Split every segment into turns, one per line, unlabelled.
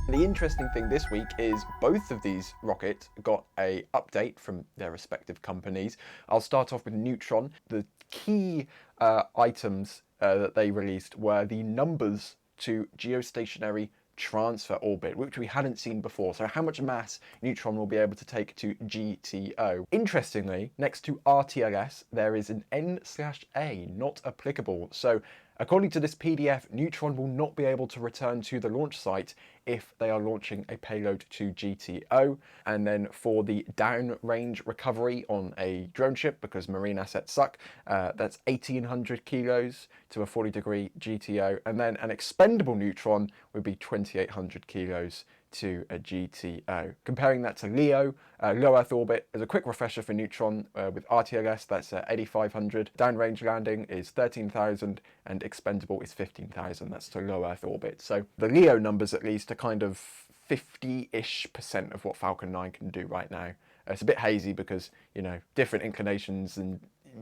The interesting thing this week is both of these rockets got a update from their respective companies. I'll start off with Neutron. The key items that they released were the numbers to geostationary transfer orbit, which we hadn't seen before. So how much mass Neutron will be able to take to GTO. Interestingly, next to RTLS, there is an N/A, not applicable. So according to this PDF, Neutron will not be able to return to the launch site if they are launching a payload to GTO. And then for the downrange recovery on a drone ship, because marine assets suck, that's 1,800 kilos to a 40-degree GTO. And then an expendable Neutron would be 2,800 kilos to a GTO. Comparing that to LEO, low Earth orbit, as a quick refresher for Neutron with RTLS, that's 8,500. Downrange landing is 13,000 and expendable is 15,000. That's to low Earth orbit. So the LEO numbers at least are kind of 50-ish% of what Falcon 9 can do right now. It's a bit hazy because, you know, different inclinations and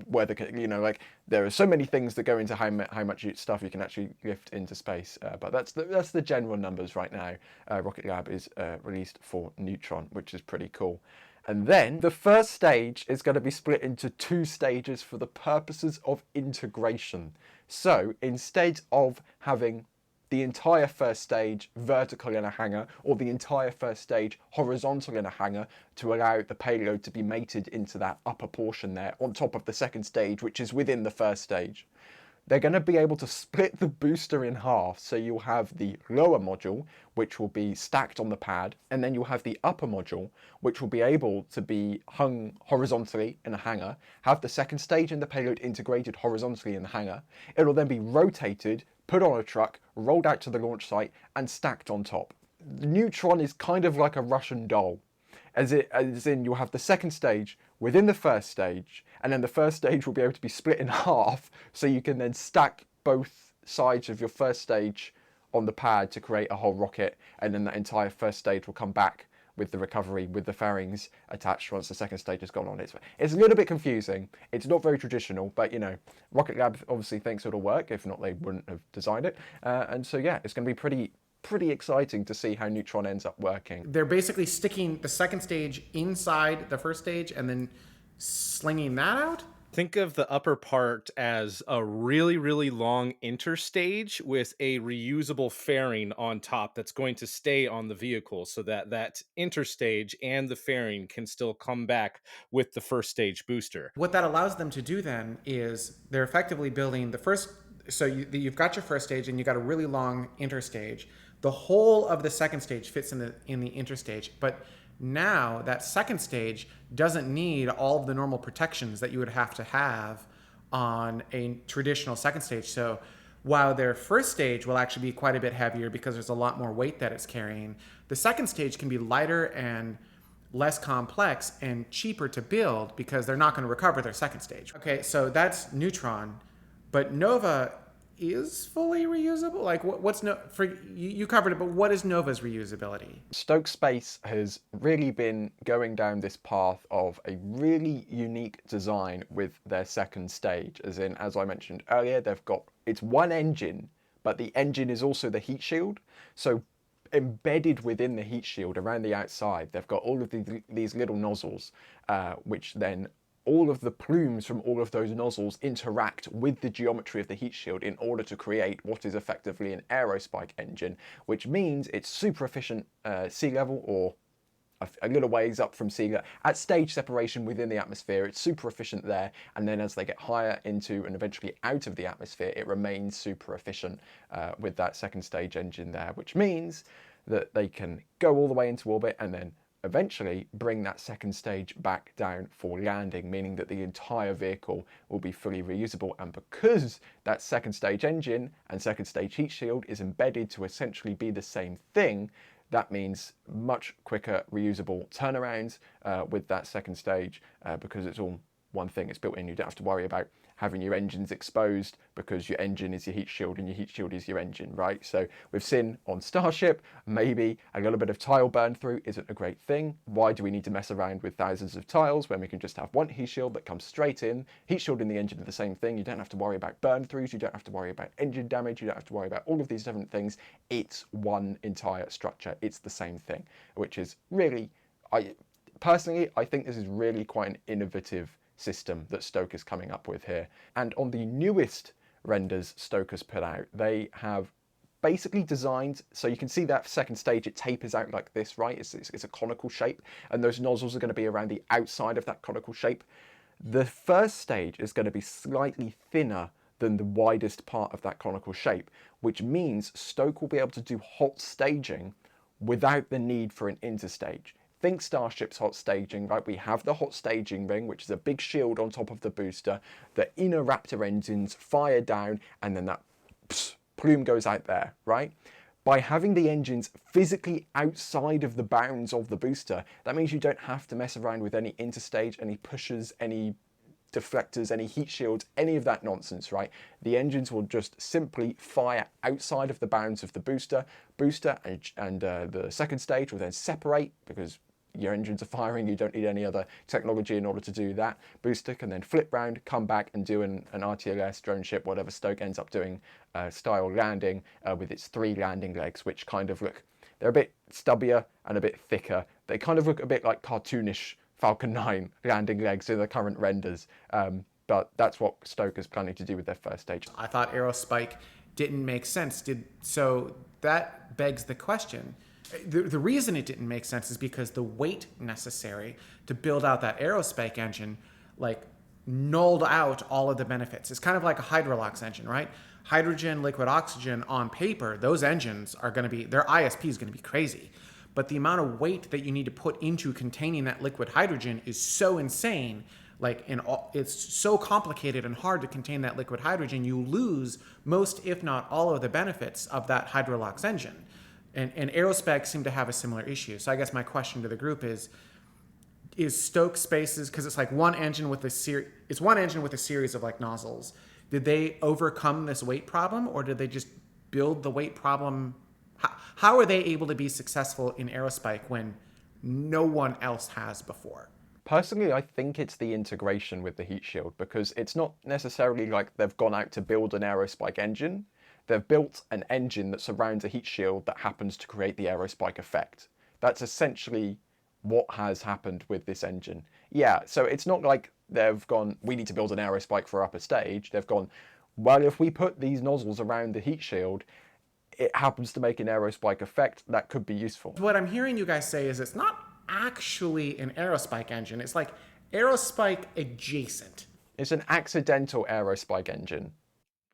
whether, you know, like there are so many things that go into how much stuff you can actually lift into space. But that's the general numbers right now. Rocket Lab is released for Neutron, which is pretty cool. And then the first stage is going to be split into 2 stages for the purposes of integration. So instead of having the entire first stage vertical in a hangar or the entire first stage horizontal in a hangar to allow the payload to be mated into that upper portion there on top of the second stage, which is within the first stage. They're going to be able to split the booster in half, so you'll have the lower module, which will be stacked on the pad, and then you'll have the upper module, which will be able to be hung horizontally in a hangar, have the second stage and the payload integrated horizontally in the hangar. It'll then be rotated, put on a truck, rolled out to the launch site, and stacked on top. Neutron is kind of like a Russian doll. As in you'll have the second stage within the first stage, and then the first stage will be able to be split in half, so you can then stack both sides of your first stage on the pad to create a whole rocket, and then that entire first stage will come back with the recovery, with the fairings attached once the second stage has gone on. It's a little bit confusing. It's not very traditional, but you know, Rocket Lab obviously thinks it'll work. If not, they wouldn't have designed it. And so yeah, it's going to be pretty exciting to see how Neutron ends up working.
They're basically sticking the second stage inside the first stage and then slinging that out.
Think of the upper part as a really, really long interstage with a reusable fairing on top that's going to stay on the vehicle so that that interstage and the fairing can still come back with the first stage booster.
What that allows them to do then is they're effectively building the first. So you've got your first stage and you've got a really long interstage. The whole of the second stage fits in the interstage, but now that second stage doesn't need all of the normal protections that you would have to have on a traditional second stage. So while their first stage will actually be quite a bit heavier because there's a lot more weight that it's carrying, the second stage can be lighter and less complex and cheaper to build because they're not going to recover their second stage. Okay, so that's Neutron, but Nova is fully reusable? Like what's you covered it, but what is Nova's reusability?
Stoke Space has really been going down this path of a really unique design with their second stage, as I mentioned earlier, it's one engine, but the engine is also the heat shield. So embedded within the heat shield around the outside, they've got all of these little nozzles, which then all of the plumes from all of those nozzles interact with the geometry of the heat shield in order to create what is effectively an Aerospike engine, which means it's super efficient sea level or a little ways up from sea level. At stage separation within the atmosphere, it's super efficient there, and then as they get higher into and eventually out of the atmosphere, it remains super efficient with that second stage engine there, which means that they can go all the way into orbit and then eventually bring that second stage back down for landing, meaning that the entire vehicle will be fully reusable. And because that second stage engine and second stage heat shield is embedded to essentially be the same thing, that means much quicker reusable turnarounds with that second stage because it's all one thing, it's built in. You don't have to worry about having your engines exposed, because your engine is your heat shield and your heat shield is your engine, right? So we've seen on Starship, maybe a little bit of tile burn through isn't a great thing. Why do we need to mess around with thousands of tiles when we can just have one heat shield that comes straight in? Heat shield and the engine are the same thing. You don't have to worry about burn throughs, you don't have to worry about engine damage, you don't have to worry about all of these different things. It's one entire structure. It's the same thing, which is really, personally, I think this is really quite an innovative system that Stoke is coming up with here. And on the newest renders Stoke has put out, they have basically designed, so you can see that second stage, it tapers out like this, right? It's a conical shape, and those nozzles are going to be around the outside of that conical shape. The first stage is going to be slightly thinner than the widest part of that conical shape, which means Stoke will be able to do hot staging without the need for an interstage. Think Starship's hot staging, right? We have the hot staging ring, which is a big shield on top of the booster. The inner Raptor engines fire down, and then that plume goes out there, right? By having the engines physically outside of the bounds of the booster, that means you don't have to mess around with any interstage, any pushers, any deflectors, any heat shields, any of that nonsense, right? The engines will just simply fire outside of the bounds of the booster. And the second stage will then separate, because your engines are firing, you don't need any other technology in order to do that. Booster can then flip round, come back and do an RTLS, drone ship, whatever Stoke ends up doing, style landing with its 3 landing legs, which kind of look, they're a bit stubbier and a bit thicker. They kind of look a bit like cartoonish Falcon 9 landing legs in the current renders. But that's what Stoke is planning to do with their first stage.
I thought Aerospike didn't make sense. So that begs the question. The reason it didn't make sense is because the weight necessary to build out that Aerospike engine, like, nulled out all of the benefits. It's kind of like a Hydrolox engine, right? Hydrogen, liquid oxygen, on paper, those engines are going to be, their ISP is going to be crazy. But the amount of weight that you need to put into containing that liquid hydrogen is so insane. Like, it's so complicated and hard to contain that liquid hydrogen, you lose most, if not all, of the benefits of that Hydrolox engine. And Aerospike seem to have a similar issue. So I guess my question to the group is Stoke Space's, because it's like one engine with a series of like nozzles. Did they overcome this weight problem, or did they just build the weight problem? How are they able to be successful in Aerospike when no one else has before?
Personally, I think it's the integration with the heat shield, because it's not necessarily like they've gone out to build an Aerospike engine. They've built an engine that surrounds a heat shield that happens to create the Aerospike effect. That's essentially what has happened with this engine. Yeah, so it's not like they've gone, we need to build an Aerospike for upper stage. They've gone, well, if we put these nozzles around the heat shield, it happens to make an Aerospike effect that could be useful.
What I'm hearing you guys say is it's not actually an Aerospike engine. It's like Aerospike adjacent.
It's an accidental Aerospike engine.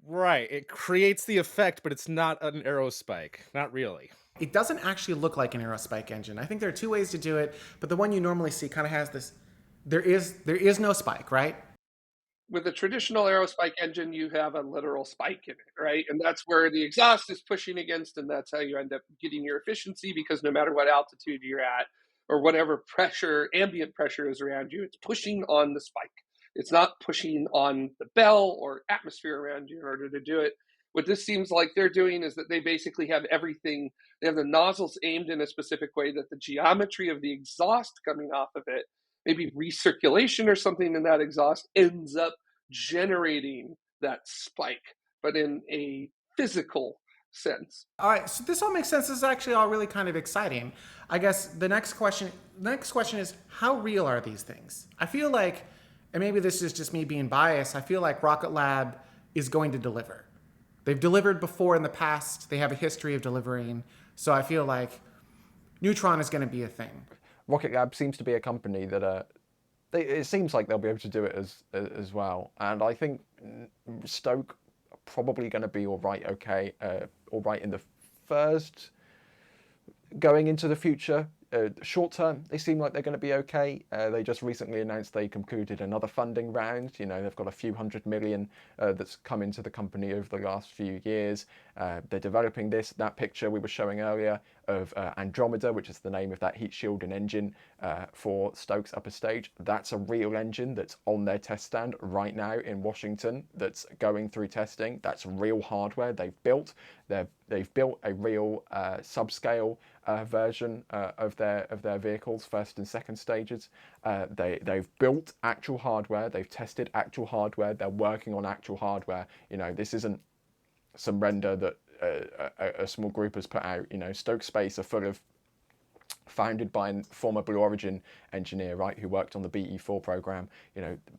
Right. It creates the effect, but it's not an Aerospike. Not really.
It doesn't actually look like an Aerospike engine. I think there are 2 ways to do it, but the one you normally see kind of has this, there is no spike, right?
With a traditional Aerospike engine, you have a literal spike in it, right? And that's where the exhaust is pushing against, and that's how you end up getting your efficiency, because no matter what altitude you're at or whatever pressure, ambient pressure is around you, it's pushing on the spike. It's not pushing on the bell or atmosphere around you in order to do it. What this seems like they're doing is that they basically have everything. They have the nozzles aimed in a specific way that the geometry of the exhaust coming off of it, maybe recirculation or something in that exhaust, ends up generating that spike, but in a physical sense.
All right, so this all makes sense. This is actually all really kind of exciting. I guess the next question is, how real are these things? I feel like, and maybe this is just me being biased, I feel like Rocket Lab is going to deliver. They've delivered before in the past. They have a history of delivering. So I feel like Neutron is going to be a thing.
Rocket Lab seems to be a company that it seems like they'll be able to do it as well. And I think Stoke are probably going to be all right in the first, going into the future. short term, they seem like they're going to be okay. They just recently announced they concluded another funding round. They've got a few $100 million that's come into the company over the last few years. They're developing that picture we were showing earlier of Andromeda, which is the name of that heat shielding engine for Stoke's upper stage. That's a real engine that's on their test stand right now in Washington that's going through testing. That's real hardware they've built. They've built a real subscale version of their vehicles, first and second stages. They've built actual hardware. They've tested actual hardware. They're working on actual hardware. This isn't some render that a small group has put out. Stoke Space are founded by a former Blue Origin engineer, right, who worked on the BE4 program.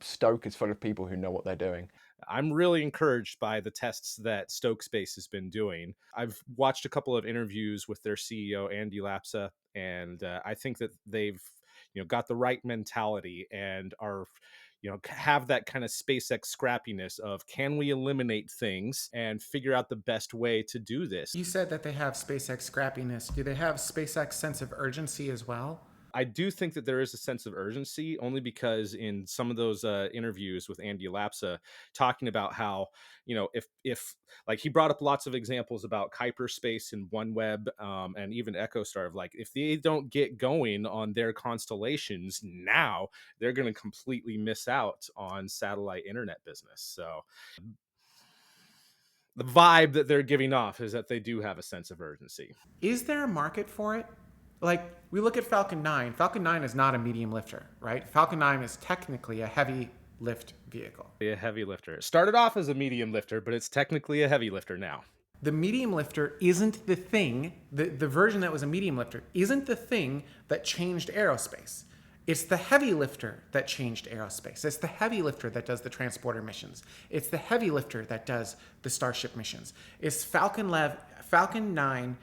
Stoke is full of people who know what they're doing.
I'm really encouraged by the tests that Stoke Space has been doing. I've watched a couple of interviews with their CEO, Andy Lapsa, and I think that they've got the right mentality and are have that kind of SpaceX scrappiness of, can we eliminate things and figure out the best way to do this?
You said that they have SpaceX scrappiness. Do they have SpaceX sense of urgency as well?
I do think that there is a sense of urgency, only because in some of those interviews with Andy Lapsa, talking about how, if like, he brought up lots of examples about Kuiper Space and OneWeb, and even EchoStar, of like, if they don't get going on their constellations now, they're going to completely miss out on satellite internet business. So the vibe that they're giving off is that they do have a sense of urgency.
Is there a market for it? Like, we look at Falcon 9. Falcon 9 is not a medium lifter, right? Falcon 9 is technically a heavy lift vehicle.
A heavy lifter. It started off as a medium lifter, but it's technically a heavy lifter now.
The medium lifter isn't the thing, the version that was a medium lifter isn't the thing that changed aerospace. It's the heavy lifter that changed aerospace. It's the heavy lifter that does the transporter missions. It's the heavy lifter that does the Starship missions. It's Falcon 9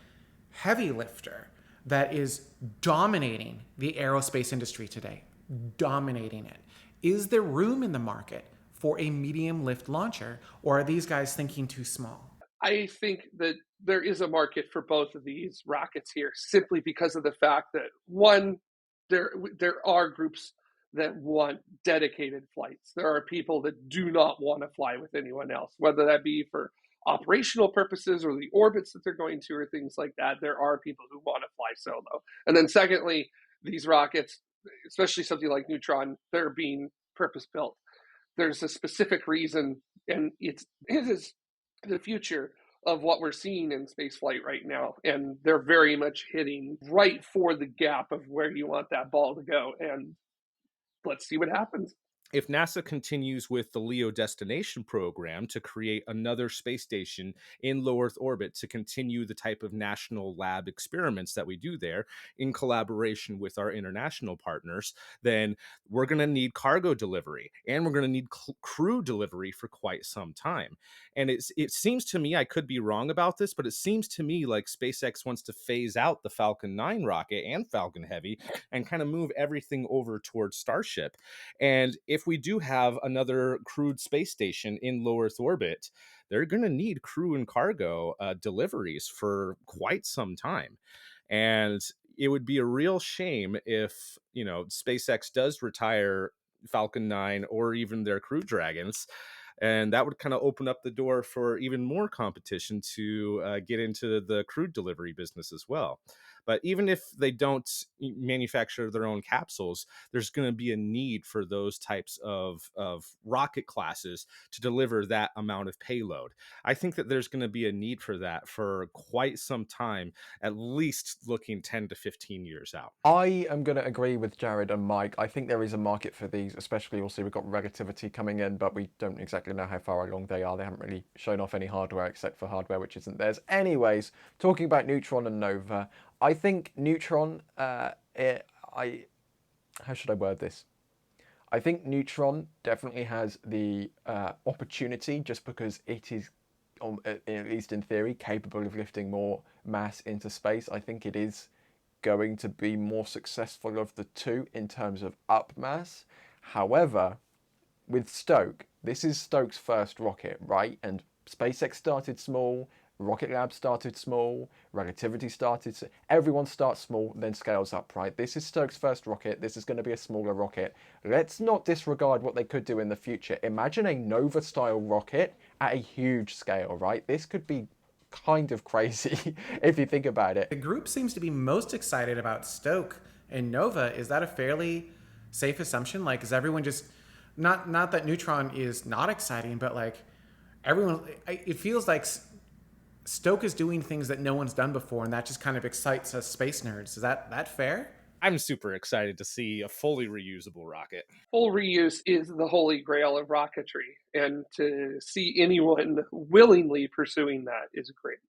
heavy lifter that is dominating the aerospace industry today. Dominating it. Is there room in the market for a medium lift launcher, or are these guys thinking too small?
I think that there is a market for both of these rockets here, simply because of the fact that, one, there are groups that want dedicated flights. There are people that do not want to fly with anyone else, whether that be for operational purposes or the orbits that they're going to or things like that. There are people who want to fly solo. And then secondly, these rockets, especially something like Neutron, they're being purpose built. There's a specific reason, and it is the future of what we're seeing in spaceflight right now. And they're very much hitting right for the gap of where you want that ball to go. And let's see what happens.
If NASA continues with the LEO destination program to create another space station in low Earth orbit to continue the type of national lab experiments that we do there in collaboration with our international partners, then we're going to need cargo delivery, and we're going to need crew delivery for quite some time. And it seems to me, I could be wrong about this, but it seems to me like SpaceX wants to phase out the Falcon 9 rocket and Falcon Heavy and kind of move everything over towards Starship. And if we do have another crewed space station in low Earth orbit, they're going to need crew and cargo deliveries for quite some time. And it would be a real shame if, SpaceX does retire Falcon 9 or even their Crew Dragons. And that would kind of open up the door for even more competition to get into the crude delivery business as well. But even if they don't manufacture their own capsules, there's going to be a need for those types of rocket classes to deliver that amount of payload. I think that there's going to be a need for that for quite some time, at least looking 10 to 15 years out.
I am going to agree with Jared and Mike. I think there is a market for these, especially also we've got Relativity coming in, but we don't exactly know how far along they are. They haven't really shown off any hardware except for hardware which isn't theirs. Anyways, talking about Neutron and Nova, I think Neutron, how should I word this? I think Neutron definitely has the opportunity, just because it is, at least in theory, capable of lifting more mass into space. I think it is going to be more successful of the two in terms of up mass. However, with Stoke, this is Stoke's first rocket, right? And SpaceX started small. Rocket Lab started small, Relativity started, everyone starts small, then scales up, right? This is Stoke's first rocket. This is going to be a smaller rocket. Let's not disregard what they could do in the future. Imagine a Nova-style rocket at a huge scale, right? This could be kind of crazy if you think about it.
The group seems to be most excited about Stoke and Nova. Is that a fairly safe assumption? Like, is everyone just not that Neutron is not exciting, but like everyone, it feels like Stoke is doing things that no one's done before, and that just kind of excites us space nerds. Is that fair?
I'm super excited to see a fully reusable rocket.
Full reuse is the holy grail of rocketry, and to see anyone willingly pursuing that is great.